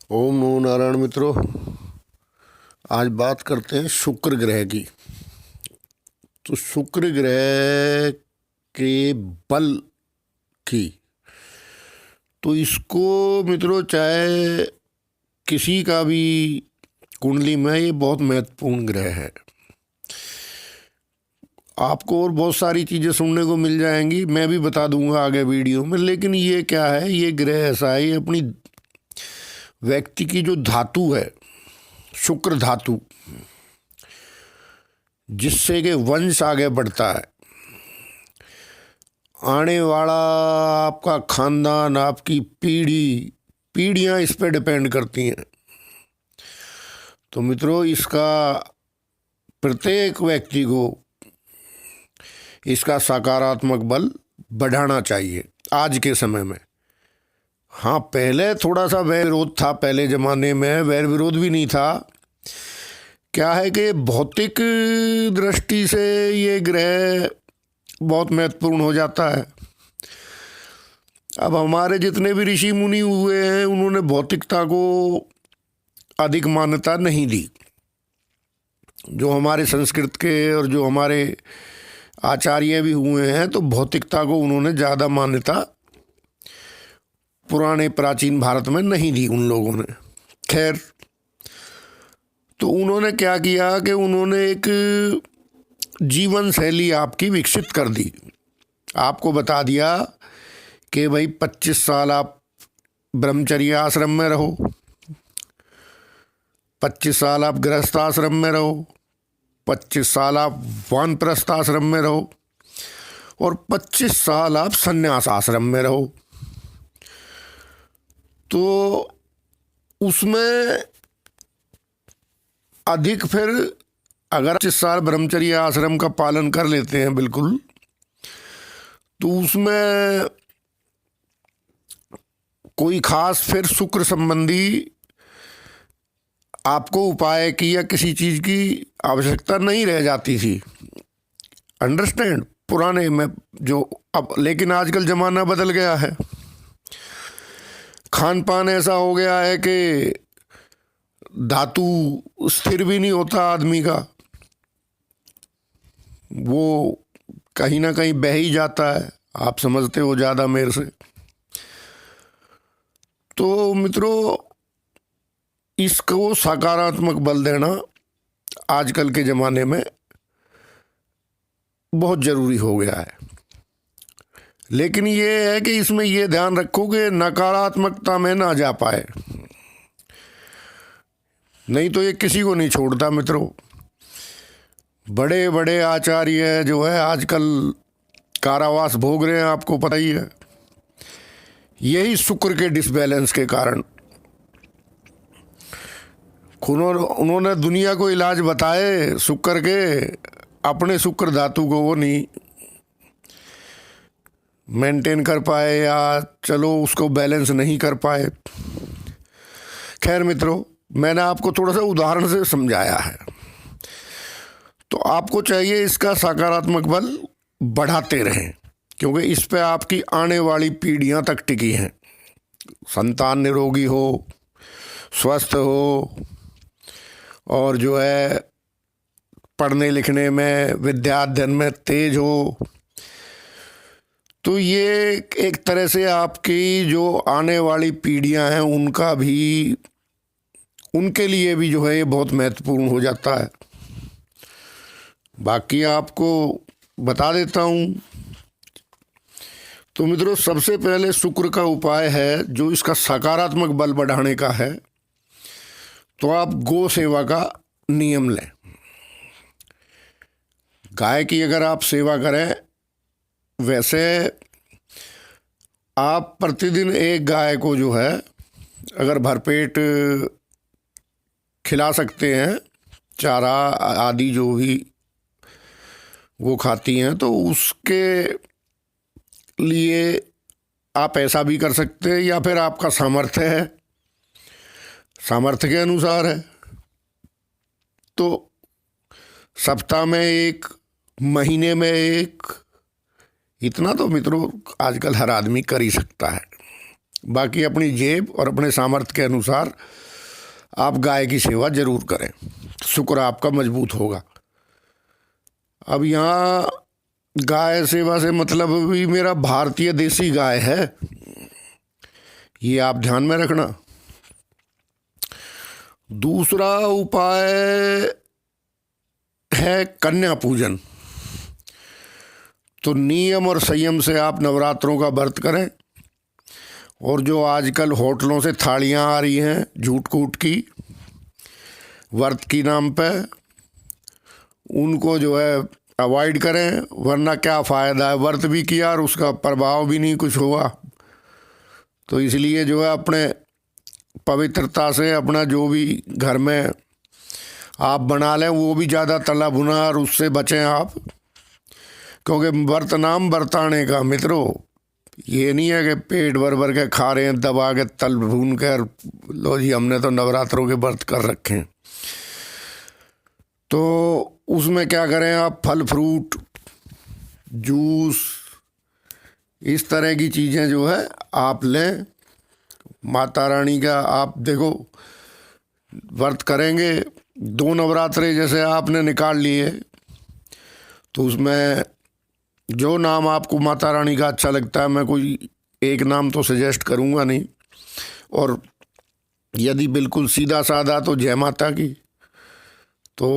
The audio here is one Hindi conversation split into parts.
ओम नमो नारायण मित्रों। आज बात करते हैं शुक्र ग्रह की। तो शुक्र ग्रह के बल की, तो इसको मित्रों चाहे किसी का भी कुंडली में ये बहुत महत्वपूर्ण ग्रह है। आपको और बहुत सारी चीज़ें सुनने को मिल जाएंगी, मैं भी बता दूंगा आगे वीडियो में। लेकिन ये क्या है, ये ग्रह ऐसा है, ये अपनी व्यक्ति की जो धातु है, शुक्र धातु, जिससे कि वंश आगे बढ़ता है, आने वाला आपका खानदान, आपकी पीढ़ियां इस पे डिपेंड करती हैं। तो मित्रों, इसका प्रत्येक व्यक्ति को इसका सकारात्मक बल बढ़ाना चाहिए आज के समय में। हाँ, पहले थोड़ा सा वैर विरोध था, पहले ज़माने में वैर विरोध भी नहीं था। क्या है कि भौतिक दृष्टि से ये ग्रह बहुत महत्वपूर्ण हो जाता है। अब हमारे जितने भी ऋषि मुनि हुए हैं, उन्होंने भौतिकता को अधिक मान्यता नहीं दी। जो हमारे संस्कृत के और जो हमारे आचार्य भी हुए हैं, तो भौतिकता को उन्होंने ज़्यादा मान्यता पुराने प्राचीन भारत में नहीं दी उन लोगों ने। खैर, तो उन्होंने क्या किया कि उन्होंने एक जीवन शैली आपकी विकसित कर दी। आपको बता दिया कि भाई 25 साल आप ब्रह्मचर्य आश्रम में रहो, 25 साल आप गृहस्थ आश्रम में रहो, 25 साल आप वानप्रस्थ आश्रम में रहो, और 25 साल आप संन्यास आश्रम में रहो। तो उसमें अधिक फिर अगर 25 साल ब्रह्मचर्य आश्रम का पालन कर लेते हैं बिल्कुल, तो उसमें कोई खास फिर शुक्र संबंधी आपको उपाय की या किसी चीज़ की आवश्यकता नहीं रह जाती थी। अंडरस्टैंड? पुराने में जो अब, लेकिन आजकल ज़माना बदल गया है। खान पान ऐसा हो गया है कि धातु स्थिर भी नहीं होता आदमी का, वो कहीं ना कहीं बह ही जाता है। आप समझते हो ज़्यादा मेरे से। तो मित्रों, इसको सकारात्मक बल देना आजकल के ज़माने में बहुत ज़रूरी हो गया है। लेकिन ये है कि इसमें ये ध्यान रखो कि नकारात्मकता में ना जा पाए, नहीं तो ये किसी को नहीं छोड़ता मित्रों। बड़े बड़े आचार्य जो है आजकल कारावास भोग रहे हैं, आपको पता ही है, यही शुक्र के डिसबैलेंस के कारण। उन्होंने दुनिया को इलाज बताए शुक्र के, अपने शुक्र धातु को वो नहीं मेंटेन कर पाए, या चलो उसको बैलेंस नहीं कर पाए। खैर मित्रों, मैंने आपको थोड़ा सा उदाहरण से समझाया है। तो आपको चाहिए इसका सकारात्मक बल बढ़ाते रहें, क्योंकि इस पे आपकी आने वाली पीढ़ियां तक टिकी हैं। संतान निरोगी हो, स्वस्थ हो, और जो है पढ़ने लिखने में, विद्या अध्ययन में तेज हो। तो ये एक तरह से आपकी जो आने वाली पीढ़ियां हैं, उनका भी, उनके लिए भी जो है ये बहुत महत्वपूर्ण हो जाता है। बाकी आपको बता देता हूँ। तो मित्रों, सबसे पहले शुक्र का उपाय है जो इसका सकारात्मक बल बढ़ाने का है, तो आप गौ सेवा का नियम लें। गाय की अगर आप सेवा करें, वैसे आप प्रतिदिन एक गाय को जो है अगर भरपेट खिला सकते हैं, चारा आदि जो भी वो खाती हैं, तो उसके लिए आप ऐसा भी कर सकते हैं, या फिर आपका सामर्थ्य है, सामर्थ्य के अनुसार है, तो सप्ताह में एक, महीने में एक, इतना तो मित्रों आजकल हर आदमी कर ही सकता है। बाकी अपनी जेब और अपने सामर्थ्य के अनुसार आप गाय की सेवा जरूर करें, शुक्र आपका मजबूत होगा। अब यहाँ गाय सेवा से मतलब भी मेरा भारतीय देसी गाय है, ये आप ध्यान में रखना। दूसरा उपाय है कन्या पूजन। तो नियम और संयम से आप नवरात्रों का व्रत करें, और जो आजकल होटलों से थालियां आ रही हैं झूठ कूट की व्रत की नाम पे, उनको जो है अवॉइड करें, वरना क्या फ़ायदा है, व्रत भी किया और उसका प्रभाव भी नहीं कुछ हुआ। तो इसलिए जो है अपने पवित्रता से अपना जो भी घर में आप बना लें वो भी ज़्यादा तला भुना और उससे बचें आप, क्योंकि व्रत नाम बरताने का मित्रों, ये नहीं है कि पेट भर भर के खा रहे हैं दबा के तल भून कर, लो जी हमने तो नवरात्रों के व्रत कर रखे हैं। तो उसमें क्या करें आप, फल फ्रूट जूस इस तरह की चीज़ें जो है आप लें। माता रानी का आप देखो व्रत करेंगे, 2 नवरात्रे जैसे आपने निकाल लिए, तो उसमें जो नाम आपको माता रानी का अच्छा लगता है, मैं कोई एक नाम तो सजेस्ट करूँगा नहीं, और यदि बिल्कुल सीधा साधा तो जय माता की, तो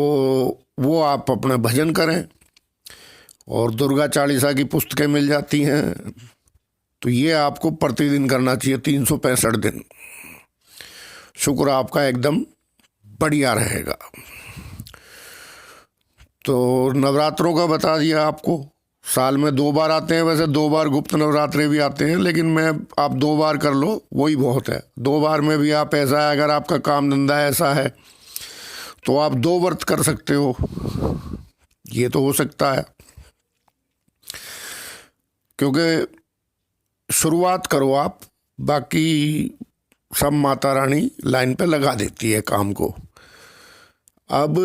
वो आप अपना भजन करें। और दुर्गा चालीसा की पुस्तकें मिल जाती हैं, तो ये आपको प्रतिदिन करना चाहिए 365 दिन, शुक्र आपका एकदम बढ़िया रहेगा। तो नवरात्रों का बता दिया आपको, साल में 2 बार आते हैं, वैसे 2 बार गुप्त नवरात्रे भी आते हैं, लेकिन मैं आप 2 बार कर लो वही बहुत है। 2 बार में भी आप ऐसा है, अगर आपका काम धंधा ऐसा है तो आप 2 व्रत कर सकते हो, ये तो हो सकता है। क्योंकि शुरुआत करो आप, बाकी सब माता रानी लाइन पे लगा देती है काम को। अब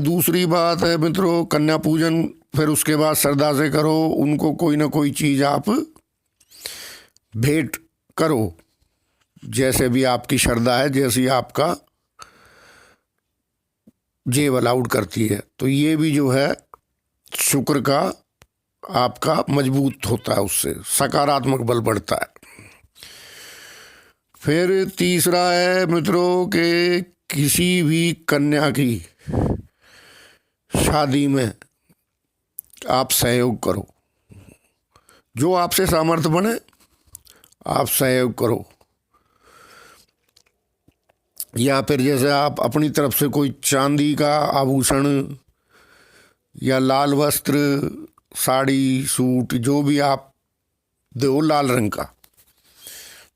दूसरी बात है मित्रों, कन्या पूजन, फिर उसके बाद श्रद्धा से करो, उनको कोई ना कोई चीज़ आप भेंट करो, जैसे भी आपकी श्रद्धा है, जैसी आपका जेब अलाउड करती है। तो ये भी जो है शुक्र का आपका मजबूत होता है, उससे सकारात्मक बल बढ़ता है। फिर तीसरा है मित्रों कि किसी भी कन्या की शादी में आप सहयोग करो, जो आपसे सामर्थ्य बने आप सहयोग करो। या फिर जैसे आप अपनी तरफ से कोई चांदी का आभूषण या लाल वस्त्र, साड़ी, सूट, जो भी आप दो लाल रंग का,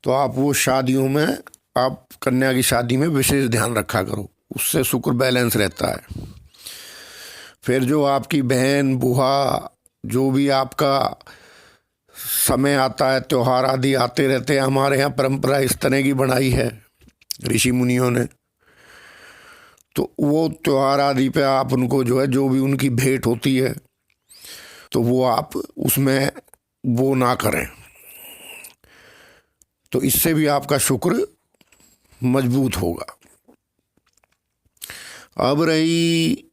तो आप वो शादियों में, आप कन्या की शादी में विशेष ध्यान रखा करो, उससे शुक्र बैलेंस रहता है। फिर जो आपकी बहन, बुआ, जो भी आपका समय आता है, त्यौहार आदि आते रहते हैं, हमारे यहाँ परंपरा इस तरह की बनाई है ऋषि मुनियों ने, तो वो त्यौहार आदि पे आप उनको जो है, जो भी उनकी भेंट होती है, तो वो आप उसमें वो ना करें, तो इससे भी आपका शुक्र मजबूत होगा। अब रही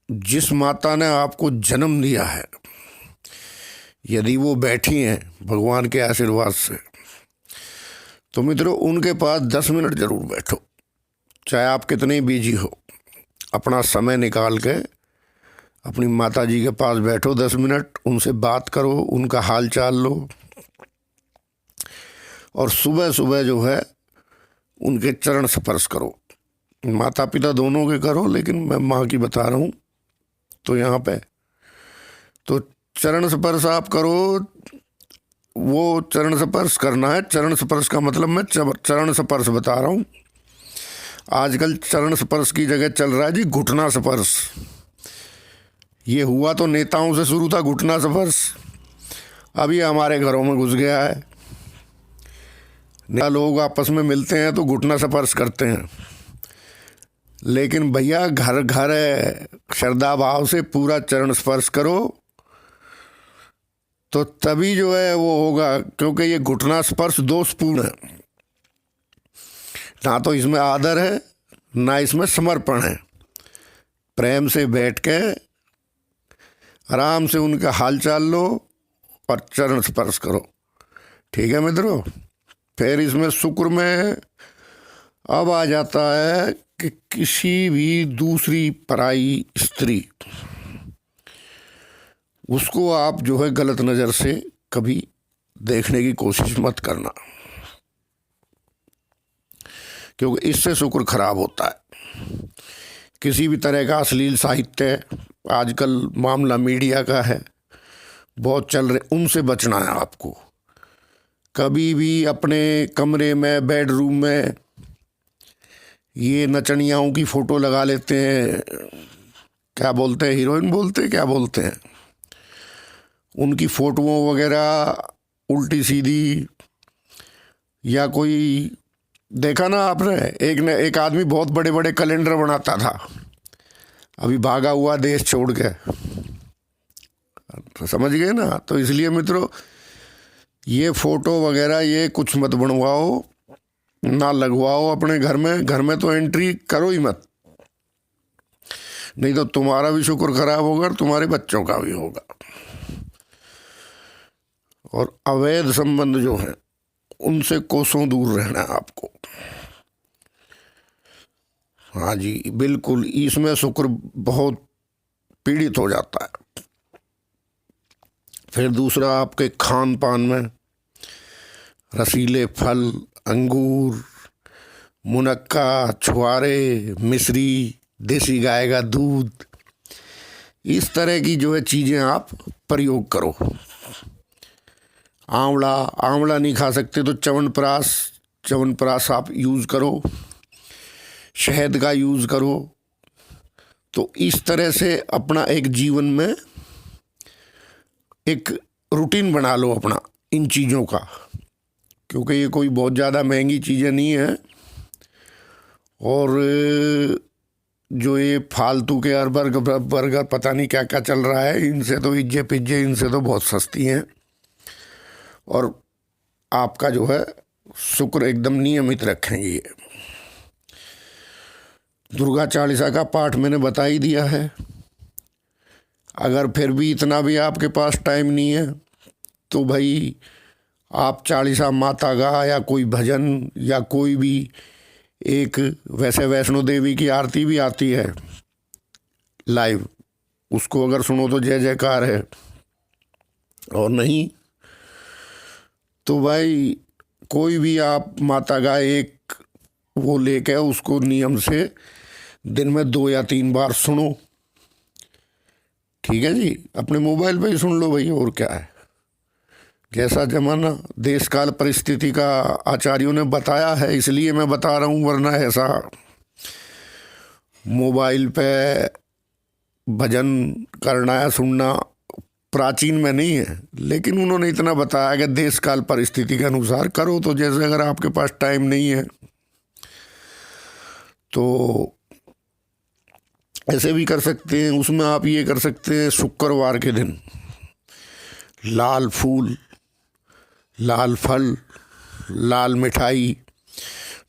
जिस माता ने आपको जन्म दिया है, यदि वो बैठी हैं भगवान के आशीर्वाद से, तो मित्रों उनके पास 10 मिनट जरूर बैठो, चाहे आप कितने बिजी हो, अपना समय निकाल के अपनी माता जी के पास बैठो 10 मिनट, उनसे बात करो, उनका हाल चाल लो, और सुबह सुबह जो है उनके चरण स्पर्श करो। माता पिता दोनों के करो, लेकिन मैं माँ की बता रहा हूँ, तो यहाँ पे तो चरण स्पर्श आप करो। वो चरण स्पर्श करना है, चरण स्पर्श का मतलब मैं चरण स्पर्श बता रहा हूँ। आजकल चरण स्पर्श की जगह चल रहा है जी घुटना स्पर्श। ये हुआ तो नेताओं से शुरू था घुटना स्पर्श, अभी हमारे घरों में घुस गया है। नेता लोग आपस में मिलते हैं तो घुटना स्पर्श करते हैं, लेकिन भैया घर घर है, श्रद्धा भाव से पूरा चरण स्पर्श करो। तो तभी जो है वो होगा, क्योंकि ये घुटना स्पर्श दोषपूर्ण है। ना तो इसमें आदर है, ना इसमें समर्पण है। प्रेम से बैठ के आराम से उनका हालचाल लो और चरण स्पर्श करो। ठीक है मित्रों। फिर इसमें शुक्र में अब आ जाता है कि किसी भी दूसरी पराई स्त्री, उसको आप जो है गलत नज़र से कभी देखने की कोशिश मत करना, क्योंकि इससे शुक्र खराब होता है। किसी भी तरह का अश्लील साहित्य, आजकल मामला मीडिया का है, बहुत चल रहे, उनसे बचना है आपको। कभी भी अपने कमरे में, बेडरूम में ये नचनियाओं की फ़ोटो लगा लेते हैं, क्या बोलते हैं, हीरोइन बोलते हैं, क्या बोलते हैं, उनकी फ़ोटोओं वगैरह उल्टी सीधी, या कोई देखा ना आपने, एक आदमी बहुत बड़े बड़े कैलेंडर बनाता था, अभी भागा हुआ देश छोड़ के, तो समझ गए ना। तो इसलिए मित्रों, ये फ़ोटो वगैरह ये कुछ मत बनवाओ, ना लगवाओ अपने घर में। घर में तो एंट्री करो ही मत, नहीं तो तुम्हारा भी शुक्र खराब होगा और तुम्हारे बच्चों का भी होगा। और अवैध संबंध जो है उनसे कोसों दूर रहना है आपको। हाँ जी बिल्कुल, इसमें शुक्र बहुत पीड़ित हो जाता है। फिर दूसरा, आपके खान पान में रसीले फल, अंगूर, मुनक्का, छुआरे, मिश्री, देसी गाय का दूध, इस तरह की जो है चीज़ें आप प्रयोग करो। आंवला नहीं खा सकते तो च्यवनप्राश आप यूज़ करो, शहद का यूज़ करो। तो इस तरह से अपना एक जीवन में एक रूटीन बना लो अपना इन चीज़ों का, क्योंकि ये कोई बहुत ज़्यादा महंगी चीज़ें नहीं है। और जो ये फालतू के बर्गर पता नहीं क्या क्या चल रहा है, इनसे तो इज्जे पिज्जे, इनसे तो बहुत सस्ती हैं। और आपका जो है शुक्र एकदम नियमित रखेंगे। ये दुर्गा चालीसा का पाठ मैंने बता ही दिया है। अगर फिर भी इतना भी आपके पास टाइम नहीं है तो भाई आप चालीसा माता का या कोई भजन या कोई भी एक, वैसे वैष्णो देवी की आरती भी आती है लाइव, उसको अगर सुनो तो जय जयकार है। और नहीं तो भाई कोई भी आप माता का एक वो लेके उसको नियम से दिन में 2 या 3 बार सुनो। ठीक है जी, अपने मोबाइल पे ही सुन लो भाई, और क्या है। जैसा जमाना देश काल परिस्थिति का आचार्यों ने बताया है, इसलिए मैं बता रहा हूँ, वरना ऐसा मोबाइल पे भजन करना या सुनना प्राचीन में नहीं है। लेकिन उन्होंने इतना बताया कि देश काल परिस्थिति के अनुसार करो। तो जैसे अगर आपके पास टाइम नहीं है तो ऐसे भी कर सकते हैं। उसमें आप ये कर सकते हैं, शुक्रवार के दिन लाल फूल, लाल फल, लाल मिठाई,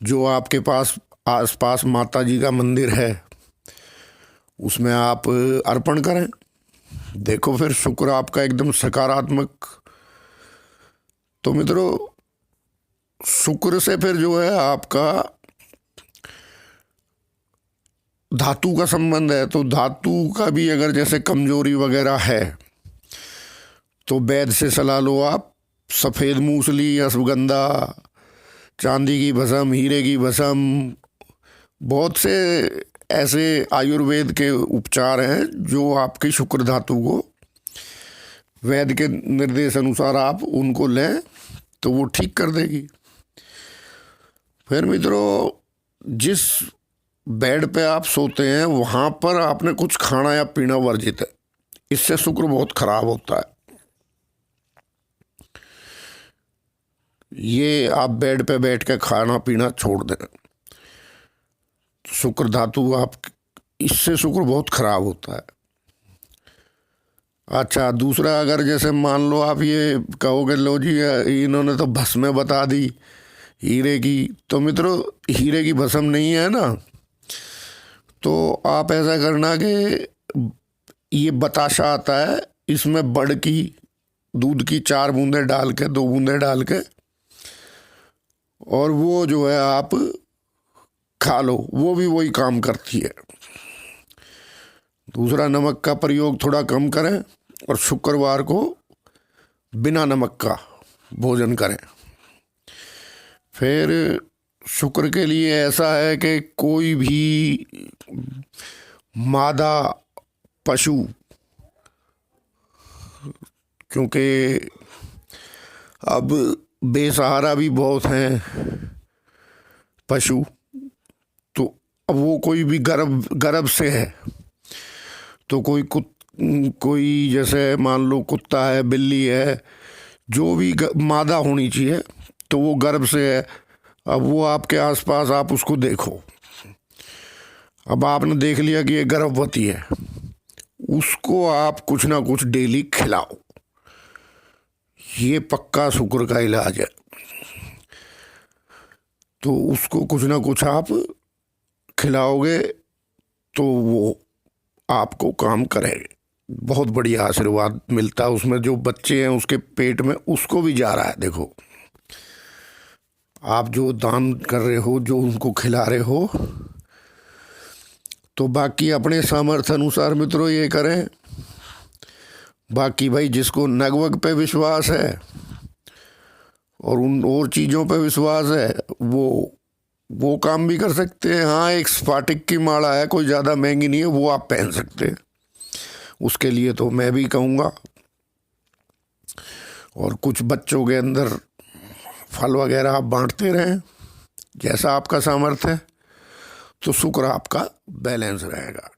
जो आपके पास आसपास माता जी का मंदिर है उसमें आप अर्पण करें। देखो फिर शुक्र आपका एकदम सकारात्मक। तो मित्रों, शुक्र से फिर जो है आपका धातु का संबंध है। तो धातु का भी अगर जैसे कमजोरी वगैरह है तो वैद्य से सलाह लो आप। सफ़ेद मूसली, अश्वगंधा, चांदी की भस्म, हीरे की भस्म, बहुत से ऐसे आयुर्वेद के उपचार हैं जो आपकी शुक्र धातु को वैद्य के निर्देश अनुसार आप उनको लें तो वो ठीक कर देगी। फिर मित्रों, जिस बेड पे आप सोते हैं वहाँ पर आपने कुछ खाना या पीना वर्जित है, इससे शुक्र बहुत खराब होता है। ये आप बेड पे बैठ के खाना पीना छोड़ दें, शुक्र धातु आप, इससे शुक्र बहुत खराब होता है। अच्छा, दूसरा अगर जैसे मान लो आप ये कहोगे लो जी इन्होंने तो भस्में बता दी हीरे की, तो मित्रों हीरे की भस्म नहीं है ना। तो आप ऐसा करना कि ये बताशा आता है, इसमें बड़ की दूध की 4 बूंदें डाल के 2 बूंदें डाल के और वो जो है आप खा लो, वो भी वही काम करती है। दूसरा, नमक का प्रयोग थोड़ा कम करें और शुक्रवार को बिना नमक का भोजन करें। फिर शुक्र के लिए ऐसा है कि कोई भी मादा पशु, क्योंकि अब बेसहारा भी बहुत हैं पशु, तो अब वो कोई भी गर्भ से है तो कोई जैसे मान लो कुत्ता है, बिल्ली है, जो भी मादा होनी चाहिए तो वो गर्भ से है। अब वो आपके आसपास, आप उसको देखो, अब आपने देख लिया कि ये गर्भवती है, उसको आप कुछ ना कुछ डेली खिलाओ, ये पक्का शुक्र का इलाज है। तो उसको कुछ ना कुछ आप खिलाओगे तो वो आपको काम करेगा, बहुत बढ़िया आशीर्वाद मिलता है उसमें। जो बच्चे हैं उसके पेट में, उसको भी जा रहा है। देखो, आप जो दान कर रहे हो, जो उनको खिला रहे हो, तो बाकी अपने सामर्थ्य अनुसार मित्रों ये करें। बाकी भाई जिसको नगवग पे विश्वास है और उन और चीज़ों पे विश्वास है, वो काम भी कर सकते हैं। हाँ, एक स्फाटिक की माला है, कोई ज़्यादा महंगी नहीं है, वो आप पहन सकते हैं। उसके लिए तो मैं भी कहूँगा। और कुछ बच्चों के अंदर फल वगैरह आप बांटते रहें, जैसा आपका सामर्थ्य है, तो शुक्र आपका बैलेंस रहेगा।